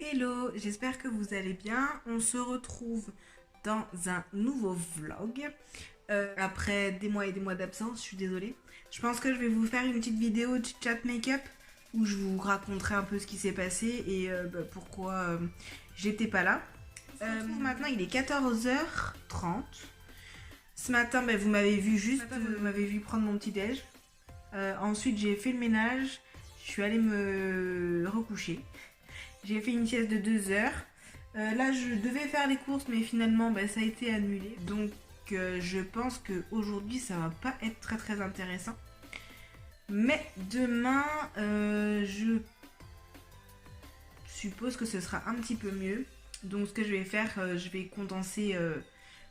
Hello, j'espère que vous allez bien. On se retrouve dans un nouveau vlog. Après des mois et des mois d'absence, je suis désolée. Je pense que je vais vous faire une petite vidéo de chat make-up où je vous raconterai un peu ce qui s'est passé et pourquoi j'étais pas là. Maintenant, il est 14h30. Ce matin, vous m'avez vu vous m'avez vu prendre mon petit déj. Ensuite, j'ai fait le ménage. Je suis allée me recoucher. J'ai fait une sieste de 2 heures. Là, je devais faire les courses, mais finalement, ça a été annulé. Donc, je pense qu'aujourd'hui, ça va pas être très très intéressant. Mais demain, je suppose que ce sera un petit peu mieux. Donc, ce que je vais faire, je vais condenser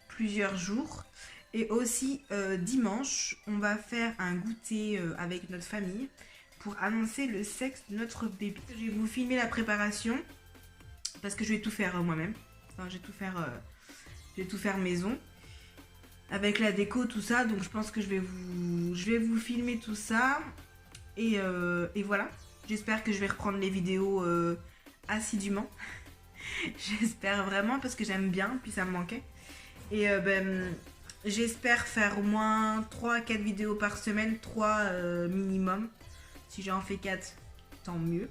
plusieurs jours. Et aussi, dimanche, on va faire un goûter avec notre famille pour annoncer le sexe de notre bébé. Je vais vous filmer la préparation parce que je vais tout faire moi-même. Enfin, je vais tout faire maison avec la déco, tout ça. Donc je pense que je vais vous filmer tout ça et voilà. J'espère que je vais reprendre les vidéos assidûment. J'espère vraiment parce que j'aime bien, puis ça me manquait. Et j'espère faire au moins 3-4 vidéos par semaine, 3 minimum. Si j'en fais 4, tant mieux.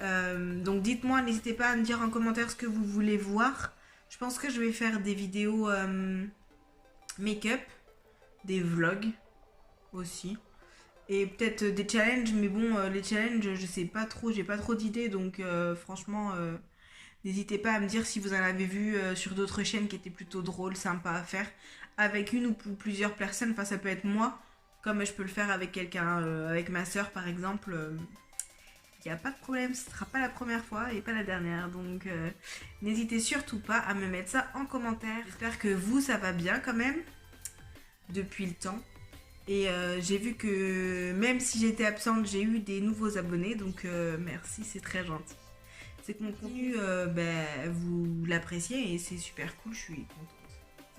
Donc dites-moi, n'hésitez pas à me dire en commentaire ce que vous voulez voir. Je pense que je vais faire des vidéos make-up, des vlogs aussi. Et peut-être des challenges, mais bon, les challenges, je sais pas trop, j'ai pas trop d'idées. Donc franchement, n'hésitez pas à me dire si vous en avez vu sur d'autres chaînes qui étaient plutôt drôles, sympas à faire. Avec une ou plusieurs personnes, enfin ça peut être moi. Comme je peux le faire avec quelqu'un, avec ma soeur par exemple, il n'y a pas de problème, ce ne sera pas la première fois et pas la dernière. Donc n'hésitez surtout pas à me mettre ça en commentaire. J'espère que vous, ça va bien quand même, depuis le temps. Et j'ai vu que même si j'étais absente, j'ai eu des nouveaux abonnés. Donc merci, c'est très gentil. C'est que mon contenu, vous l'appréciez et c'est super cool, je suis contente.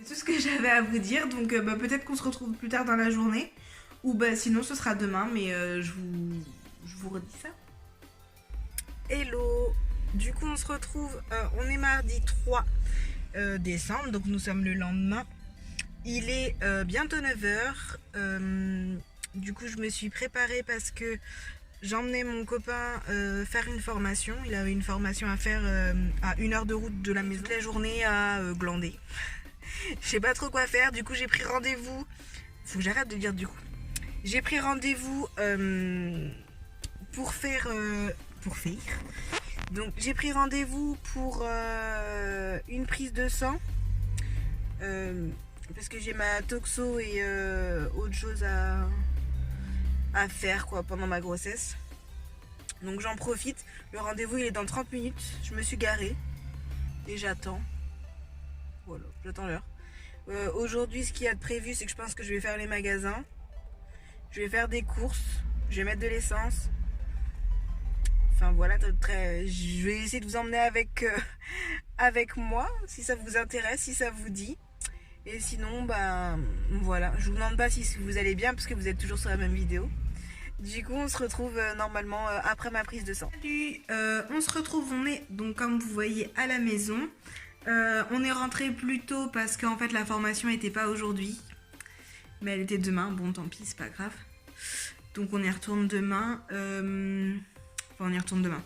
C'est tout ce que j'avais à vous dire. Donc peut-être qu'on se retrouve plus tard dans la journée. Ou sinon ce sera demain, mais je vous redis ça. Hello. Du coup on se retrouve, on est mardi 3 décembre, donc nous sommes le lendemain. Il est bientôt 9h. Du coup je me suis préparée parce que j'emmenais mon copain faire une formation. Il avait une formation à faire à 1 heure de route de la maison. Toute la journée à glander. Je sais pas trop quoi faire, du coup j'ai pris rendez-vous. Faut que j'arrête de dire du coup. J'ai pris rendez-vous pour faire. Donc j'ai pris rendez-vous pour une prise de sang. Parce que j'ai ma toxo et autre chose à faire quoi pendant ma grossesse. Donc j'en profite. Le rendez-vous il est dans 30 minutes. Je me suis garée. Et j'attends. Voilà, j'attends l'heure. Aujourd'hui ce qu'il y a de prévu c'est que je pense que je vais faire les magasins. Je vais faire des courses, je vais mettre de l'essence. Enfin voilà, je vais essayer de vous emmener avec moi, si ça vous intéresse, si ça vous dit. Et sinon, voilà, je vous demande pas si vous allez bien, parce que vous êtes toujours sur la même vidéo. Du coup, on se retrouve normalement après ma prise de sang. Salut, on se retrouve, on est donc comme vous voyez à la maison. On est rentré plus tôt parce qu'en fait la formation n'était pas aujourd'hui. Mais elle était demain, bon tant pis, c'est pas grave. Donc on y retourne demain. On y retourne demain.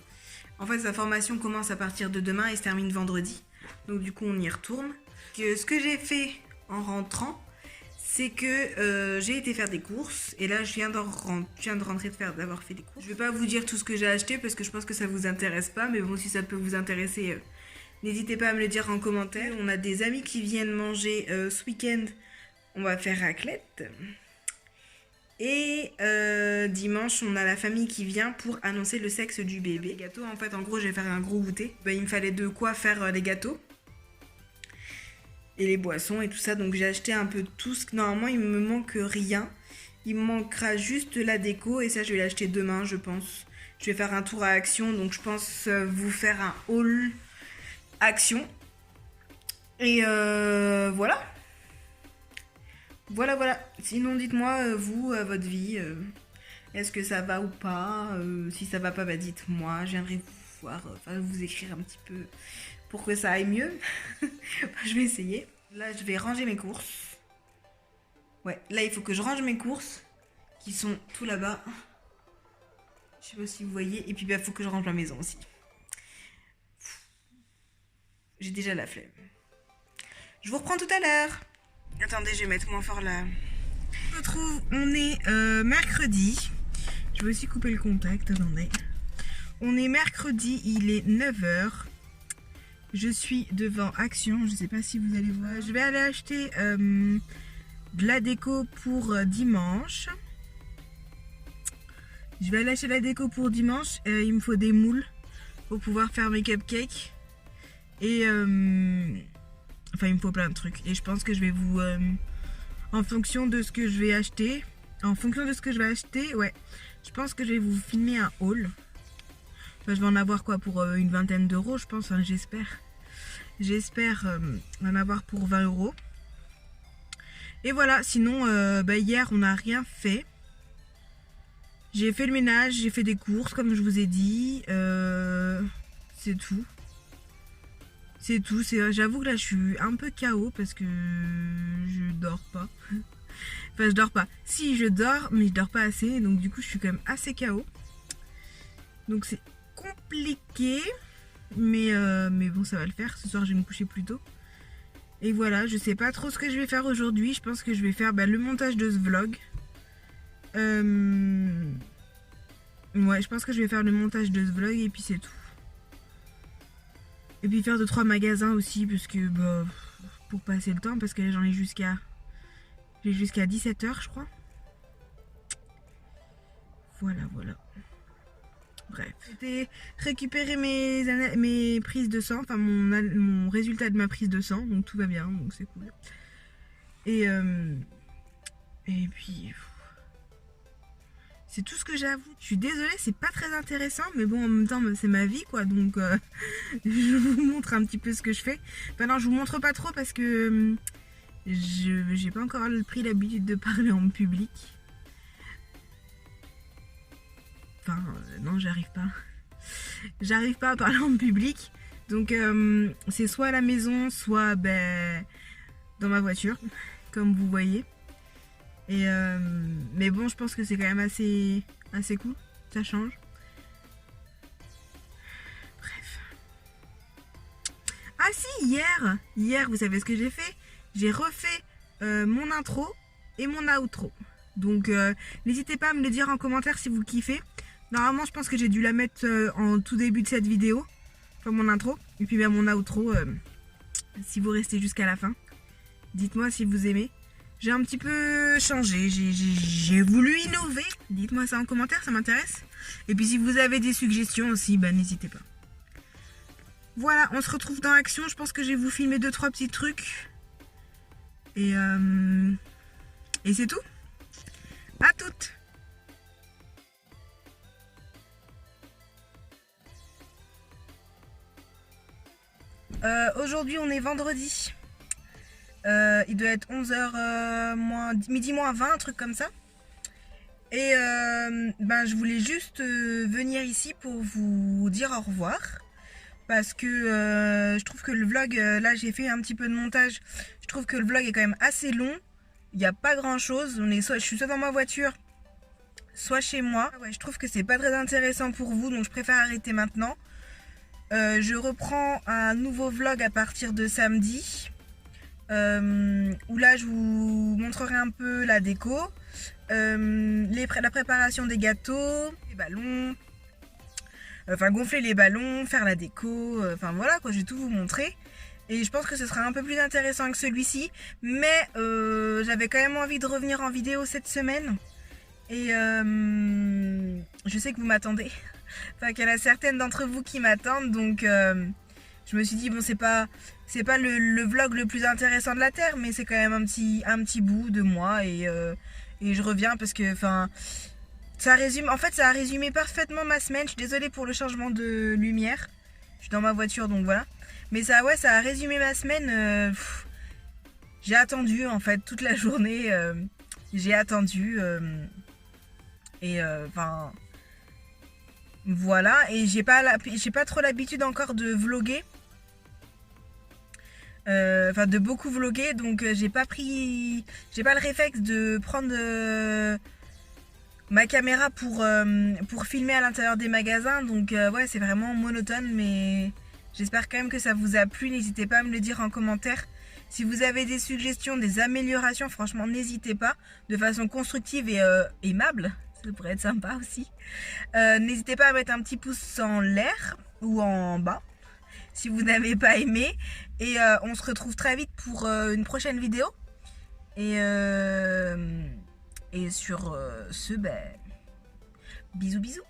En fait, sa formation commence à partir de demain et se termine vendredi. Donc du coup, on y retourne. Ce que j'ai fait en rentrant, c'est que j'ai été faire des courses. Et là, je viens de rentrer d'avoir fait des courses. Je vais pas vous dire tout ce que j'ai acheté parce que je pense que ça vous intéresse pas. Mais bon, si ça peut vous intéresser, n'hésitez pas à me le dire en commentaire. On a des amis qui viennent manger ce week-end. On va faire raclette. Et dimanche, on a la famille qui vient pour annoncer le sexe du bébé. Les gâteaux, en fait, en gros, je vais faire un gros goûter. Il me fallait de quoi faire les gâteaux. Et les boissons et tout ça. Donc j'ai acheté un peu tout. Normalement, il me manque rien. Il me manquera juste la déco. Et ça, je vais l'acheter demain, je pense. Je vais faire un tour à Action. Donc je pense vous faire un haul Action. Et voilà. Voilà. Sinon, dites-moi, vous, votre vie, est-ce que ça va ou pas? Si ça va pas, dites-moi. Je viendrai voir, vous écrire un petit peu pour que ça aille mieux. Je vais essayer. Là, je vais ranger mes courses. Ouais, là, il faut que je range mes courses qui sont tout là-bas. Je sais pas si vous voyez. Et puis, il faut que je range ma maison aussi. J'ai déjà la flemme. Je vous reprends tout à l'heure. Attendez, je vais mettre moins fort là. On se retrouve, on est mercredi. Je vais aussi couper le contact, attendez. On est mercredi, il est 9h. Je suis devant Action, je ne sais pas si vous allez voir. Je vais aller acheter de la déco pour dimanche. Je vais aller acheter de la déco pour dimanche. Il me faut des moules pour pouvoir faire mes cupcakes. Et enfin, il me faut plein de trucs. Et je pense que je vais vous... en fonction de ce que je vais acheter... ouais. Je pense que je vais vous filmer un haul. Enfin, je vais en avoir quoi pour une vingtaine d'euros, je pense, hein, j'espère. J'espère en avoir pour 20 euros. Et voilà, sinon, hier, on n'a rien fait. J'ai fait le ménage, j'ai fait des courses, comme je vous ai dit. C'est tout. C'est tout. J'avoue que là, je suis un peu KO parce que je dors pas. Enfin, je dors pas. Si, je dors, mais je dors pas assez. Donc, du coup, je suis quand même assez KO. Donc, c'est compliqué. Mais bon, ça va le faire. Ce soir, je vais me coucher plus tôt. Et voilà, je sais pas trop ce que je vais faire aujourd'hui. Je pense que je vais faire le montage de ce vlog. Ouais, je pense que je vais faire le montage de ce vlog et puis c'est tout. Et puis faire 2-3 magasins aussi, parce que pour passer le temps, parce que là, j'en ai jusqu'à 17h, je crois. Voilà. Bref. C'était récupérer mes prises de sang, enfin mon résultat de ma prise de sang, donc tout va bien, donc c'est cool. Et puis c'est tout ce que j'avoue. Je suis désolée, c'est pas très intéressant, mais bon, en même temps, c'est ma vie, quoi, donc je vous montre un petit peu ce que je fais. Enfin non, je vous montre pas trop parce que j'ai pas encore pris l'habitude de parler en public. Enfin, non, j'arrive pas. J'arrive pas à parler en public. Donc, c'est soit à la maison, soit dans ma voiture, comme vous voyez. Et mais bon, je pense que c'est quand même assez cool. Ça change. Bref. Ah si, hier, vous savez ce que j'ai fait? J'ai refait mon intro et mon outro. Donc, n'hésitez pas à me le dire en commentaire si vous kiffez. Normalement, je pense que j'ai dû la mettre en tout début de cette vidéo. Enfin, mon intro. Et puis, mon outro, si vous restez jusqu'à la fin. Dites-moi si vous aimez. J'ai un petit peu changé. J'ai voulu innover. Dites-moi ça en commentaire, ça m'intéresse. Et puis, si vous avez des suggestions aussi, n'hésitez pas. Voilà, on se retrouve dans Action. Je pense que je vais vous filmer 2-3 petits trucs. Et c'est tout. À toutes. Aujourd'hui on est vendredi. Il doit être 11h midi moins 20, un truc comme ça. Et je voulais juste venir ici pour vous dire au revoir. Parce que je trouve que le vlog, là j'ai fait un petit peu de montage. Je trouve que le vlog est quand même assez long. Il n'y a pas grand chose. Je suis soit dans ma voiture, soit chez moi. Ouais, je trouve que c'est pas très intéressant pour vous, donc je préfère arrêter maintenant. Je reprends un nouveau vlog à partir de samedi. Où là je vous montrerai un peu la déco, la préparation des gâteaux, les ballons, enfin gonfler les ballons, faire la déco, enfin voilà quoi, je vais tout vous montrer. Et je pense que ce sera un peu plus intéressant que celui-ci, mais j'avais quand même envie de revenir en vidéo cette semaine. Et je sais que vous m'attendez. Enfin, qu'il y en a certaines d'entre vous qui m'attendent, donc je me suis dit, bon, c'est pas le vlog le plus intéressant de la Terre, mais c'est quand même un petit bout de moi, et je reviens parce que, enfin, ça a résumé parfaitement ma semaine. Je suis désolée pour le changement de lumière, je suis dans ma voiture, donc voilà. Mais ça a résumé ma semaine. J'ai attendu, en fait, toute la journée, j'ai attendu, et enfin... Voilà, et j'ai pas trop l'habitude encore de vlogger. Enfin, de beaucoup vlogger, donc j'ai pas le réflexe de prendre ma caméra pour filmer à l'intérieur des magasins. Donc ouais, c'est vraiment monotone, mais j'espère quand même que ça vous a plu. N'hésitez pas à me le dire en commentaire. Si vous avez des suggestions, des améliorations, franchement, n'hésitez pas, de façon constructive et aimable. Ça pourrait être sympa aussi. N'hésitez pas à mettre un petit pouce en l'air ou en bas si vous n'avez pas aimé. Et on se retrouve très vite pour une prochaine vidéo. Et sur ce, ben, bisous bisous.